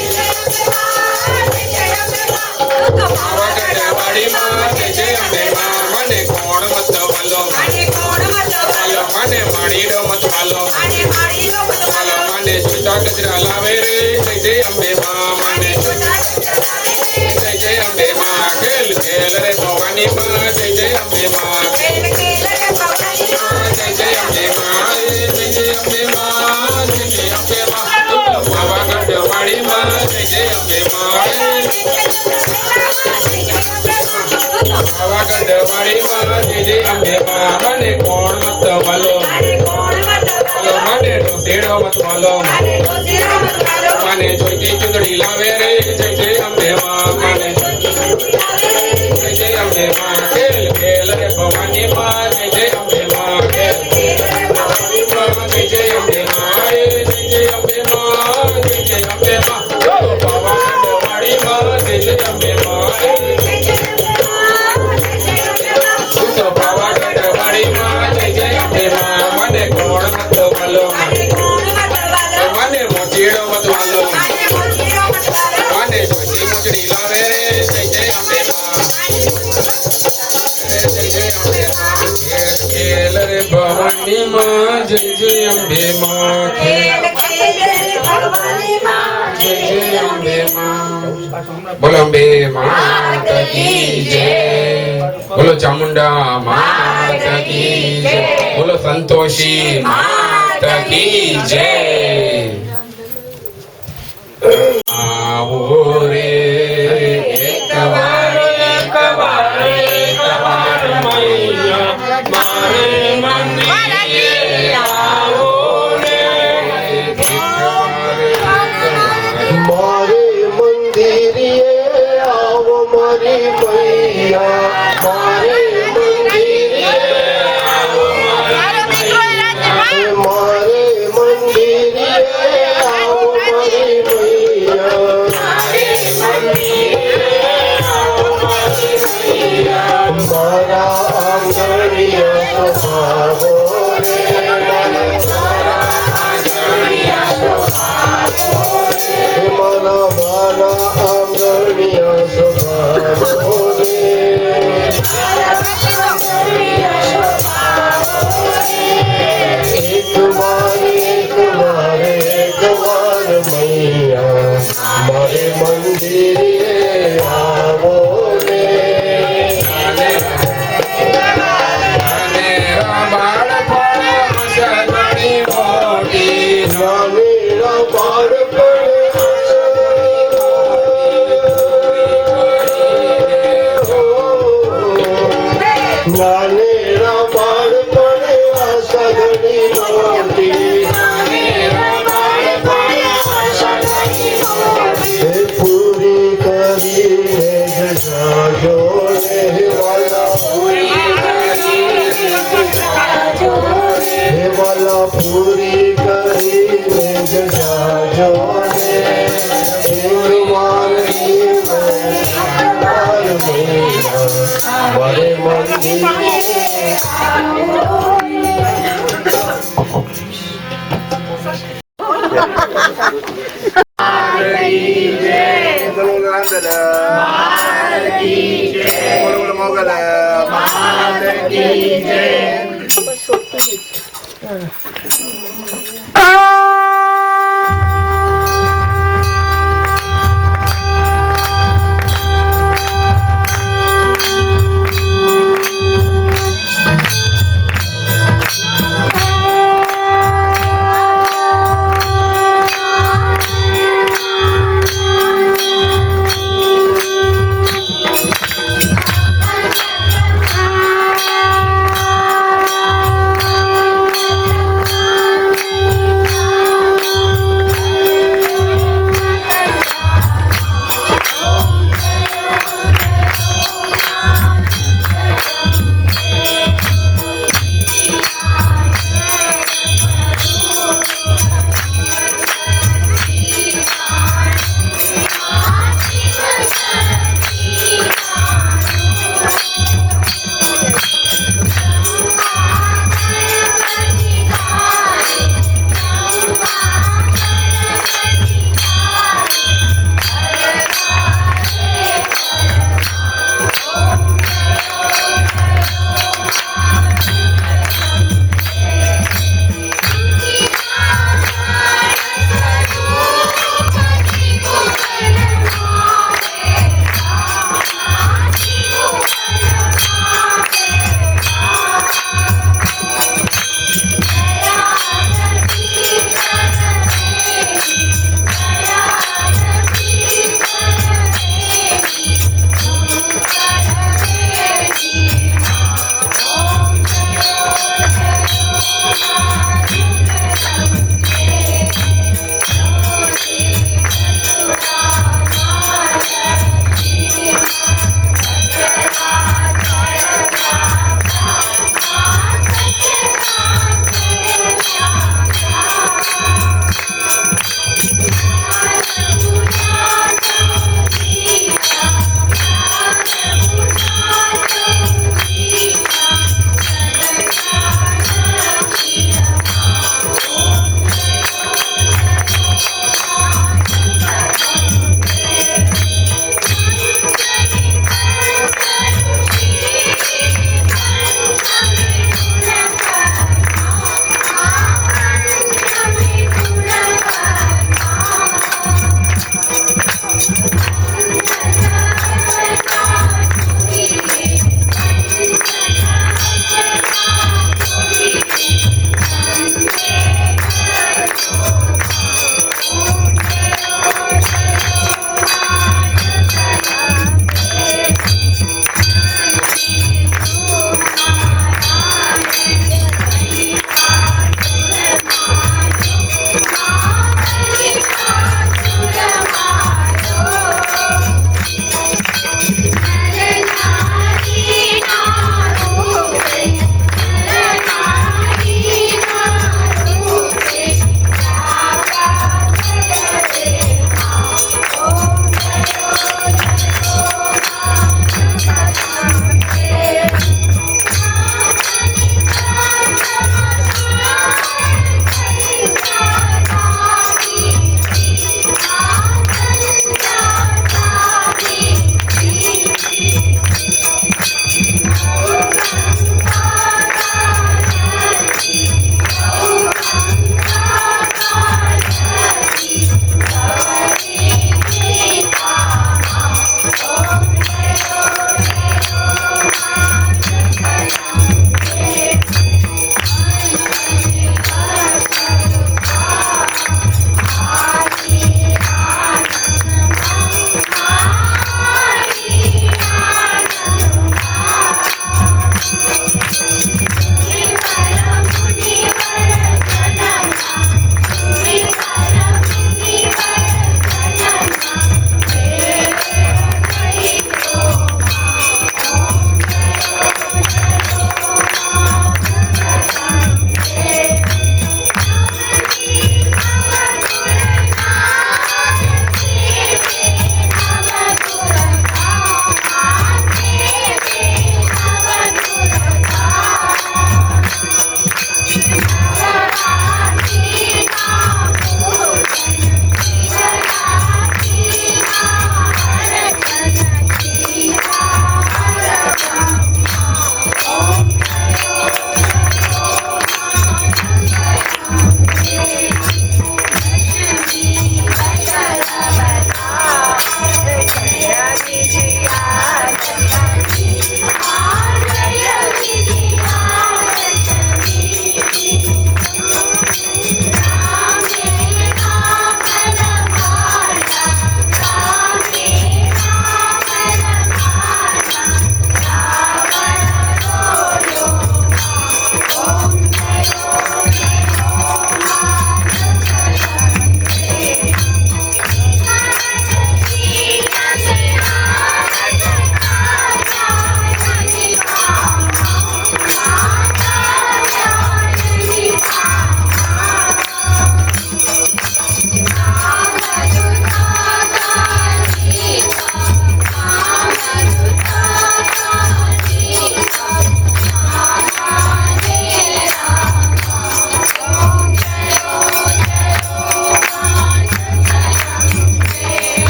Speaker 2: માં જય અંબે માં તો
Speaker 1: બાબા ગઢવાડી માં જય જય અંબે માં મને કોણ મતવાલો
Speaker 2: અને કોણ મતવાલો
Speaker 1: મને માણીડો મતવાલો
Speaker 2: અને માળીનો મતવાલો
Speaker 1: મને જોઈતા ગજરા લાવે રે જય જય અંબે માં મને
Speaker 2: કોતા ચલાવે
Speaker 1: જય જય અંબે માં ખેલ ખેલ રે ભવાની માં જય જય અંબે માં
Speaker 2: ખેલ ખેલ રે ભવાની માં
Speaker 1: જય જય અંબે માં જય જય અંબે માં જય જય અંબે માં બાબા ગઢવાડી માં જય જય અંબે માં બાબા ગઢવાડી માં જય જય અંબે માં મને કોણ મતવાલો
Speaker 2: અને કોણ મતવાલો
Speaker 1: મને ડોસેડો મતવાલો
Speaker 2: અને કોસીનો મતવાલો
Speaker 1: મને જોઈતી ચૂંદડી લાવે રે જય જય અંબે માં મને જય જય અંબે માં ખેલ ખેલ રે ભવાની માં જય જય અંબે માં ખેલ જય જય અંબે માં જય જય અંબે માં જય જય અંબે માં બાબા ગઢવાડી માં જય જય અંબે માં તો બાબા ગઢવાડી માં જય જય અંબે માં મને કોણ મતવાલો મને મોચીડો મતવાલો મને જોઈતી મોચડી લાવે રે જય જય અંબે માં જય જય અંબે માં ખેલ ખેલ રે ભવાની માં જય જય અંબે માં ખેલ જય જય અંબે માં બોલો અંબે માત કી જય બોલો ચામુંડા માત કી જય બોલો સંતોષી માત કી જય આવો રે એકવાર મૈયા મારે મને આવો રે
Speaker 4: મારે મંદિરે આવો મારી મૈયા મારે મંદિરે આવો મારે મંદિરે આવો મારી મૈયા મારા આંગણીયા સ્વભાવો રે મારા મારા આંગણીયા સ્વભાવો રે એક વાર મૈયા મારે મંદિરે આવો રે
Speaker 1: અને બાળપણ સગણી મોટી
Speaker 4: નાનેરા બાળપણે આ સગડી મોટી હે પૂરી કરીને જજો રે વાલા હે વાલા પૂરી કરીને જજો રે મારી મારે મંદિર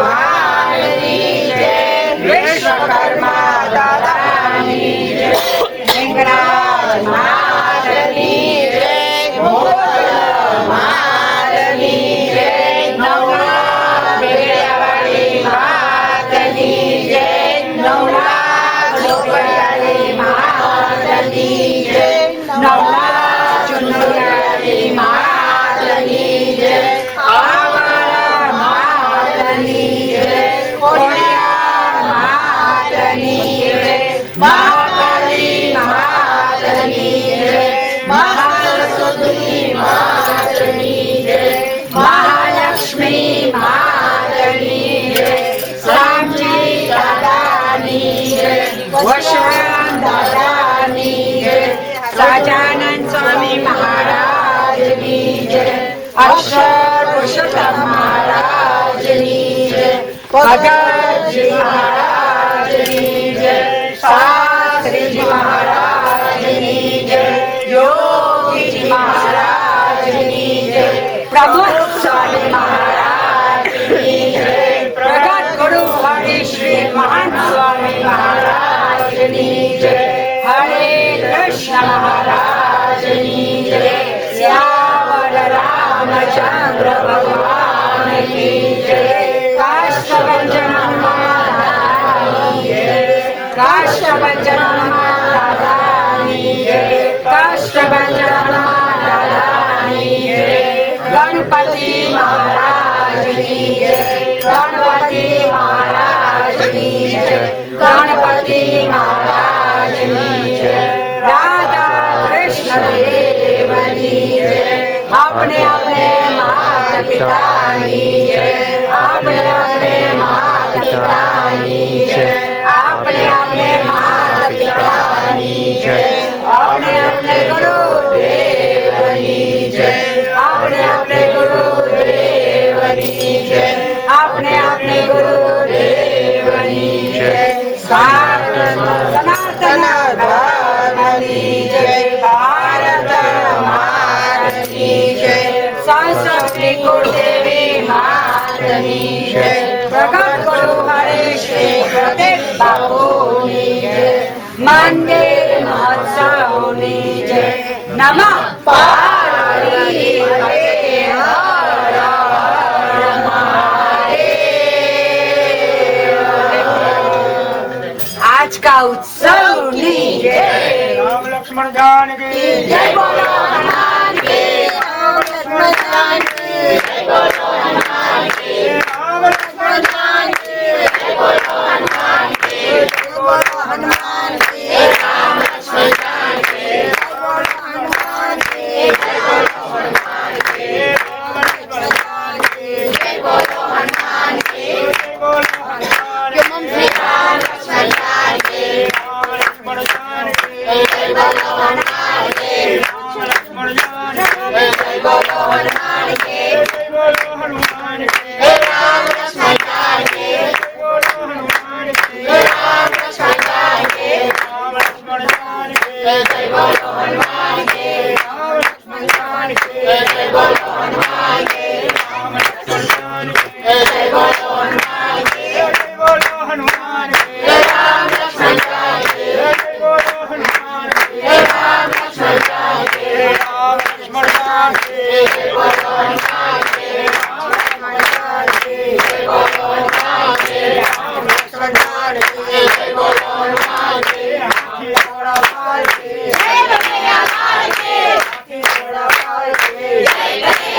Speaker 2: મહારાજની જય વિશ્વકર્મા દાદાની જય લિંગરાજ મહારાજની જય મોગલ મહારાજની જય નવલા બેડિયાવાળી માતની જય નવલા ચોપડિયાળી માતની જય નવલા ચુનરિયાળી માતની જય આવાળા માતની જય કોડિયા માતની જય મહાકાળી માતની જય મહાસુદની માતની જય મહાલક્ષ્મી માતની જય રામજી દાદાની જય વશરામ દાદાની જય સહજાનંદ સ્વામી મહારાજની જય અક્ષર પુરુષોત્તમ મહારાજની જય ભગતજી મહારાજની જય શાસ્ત્રીજી મહારાજની જય યોગીજી મહારાજની જય પ્રમુખ સ્વામી મહારાજની જય પ્રગટ ગુરુ હરિ શ્રી મહાન સ્વામી મહારાજની જય હરે કૃષ્ણ મહારાજની જય શ્યાવર રામચંદ્ર ભગવાન કી જય કાષ્ટભંજન મહારાજની જય કાષ્ટભંજન મહારાજની જય કાષ્ટભંજન મહારાજની જય ગણપતિ મહારાજની જય ગણપતિ મહારાજની જય ગણપતિ મહારાજની જય રાધા કૃષ્ણ દેવની જય આપણે આપણે માતા પિતાની જય આપણે આપણે માતા પિતાની જય આપણે આપણે માતા પિતાની જય આપણે આપણે ગુરુદેવની જય આપણે આપણે ગુરુદેવની જય આપણે આપણે ગુરુદેવની જય સનાતન ધર્મની જય ભારત માતની જય સંસ્કૃતિ કુળદેવી માતની જય પ્રગટ ગુરુ હરે શ્રી પ્રદેવ બાપુની જય મંદિર મહોત્સવની જય નમઃ પાર્વતી હરે હર હર महादेव। आज का उत्सव जय
Speaker 5: राम लक्ष्मण जानकी
Speaker 2: जय बोलो हनुमान की राम लक्ष्मण जानकी जय बोलो हनुमान की राम लक्ष्मण जानकी जय बोलो हनुमान की जय बोलो हनुमान की राम लक्ष्मण जानकी जय बोलो हनुमान की जय बोलो हनुमान की राम लक्ष्मण जानकी जय बोलो हनुमान की
Speaker 5: जय बोलो हनुमान
Speaker 2: श्री राम लक्ष्मण जानकी
Speaker 5: राम लक्ष्मण जानकी
Speaker 2: जय बोलो हनुमान की
Speaker 5: राम लक्ष्मण जानकी
Speaker 2: जय बोलो हनुमान की
Speaker 5: जय बोलो हनुमान
Speaker 2: राम लक्ष्मण जानकी
Speaker 5: जय बोलो हनुमान
Speaker 2: राम लक्ष्मण जानकी
Speaker 5: राम लक्ष्मण जानकी
Speaker 2: जय बोलो हनुमान की
Speaker 5: राम लक्ष्मण जानकी
Speaker 2: जय बोलो हनुमान की
Speaker 5: राम लक्ष्मण जानकी
Speaker 2: जय बोलो हनुमान की
Speaker 5: जय बोलो हनुमान
Speaker 2: राम लक्ष्मण जानकी
Speaker 5: जय बोलो हनुमान
Speaker 2: राम लक्ष्मण जानकी
Speaker 5: राम लक्ष्मण जानकी
Speaker 2: जय बोलो हनुमान की
Speaker 5: राम लक्ष्मण जानकी
Speaker 2: जय बोलो हनुमान की
Speaker 5: राम लक्ष्मण जानकी
Speaker 2: जय बोलो हनुमान की
Speaker 5: हाथी घोड़ा पाल की
Speaker 2: जय कन्हैया लाल की
Speaker 5: हाथी घोड़ा पाल की
Speaker 2: जय कन्हैया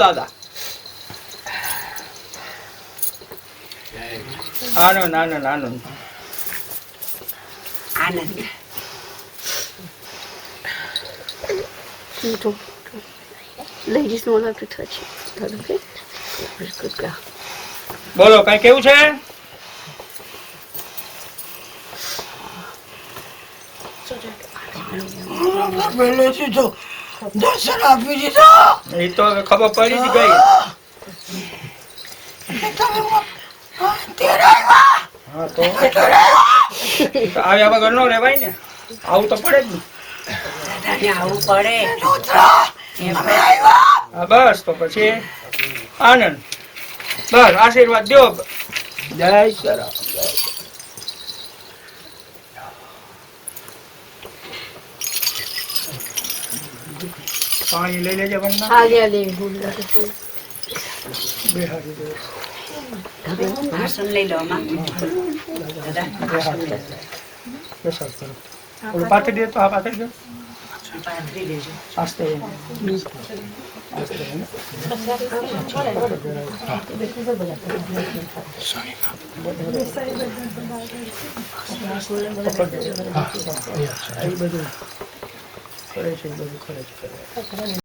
Speaker 5: દાદા આનંદ આનંદ આનંદ
Speaker 2: આનંદ Ladies know how to touch it. Is that okay? Very good girl.
Speaker 5: બોલો કઈ કેવું છે
Speaker 6: પહેલેથી તો દર્શન આપી દીધા
Speaker 5: એ તો હવે ખબર પડી જ ગઈ હા તો આવ્યા વગર નો રેવાય ને આવું તો પડે જ ને
Speaker 2: આવું પડે
Speaker 5: હા બસ તો પછી આનંદ બસ આશીર્વાદ દો જય સરા પાણી લઈ લેજે બંને બેહાડી દે
Speaker 2: ભાષણ લઈ લો
Speaker 5: બેસાડ કરો ઓલું પાથરી દે તો આ પાથરી દો
Speaker 2: પાથરી દેજો
Speaker 5: આસ્તે કરે છે બધું કરે છે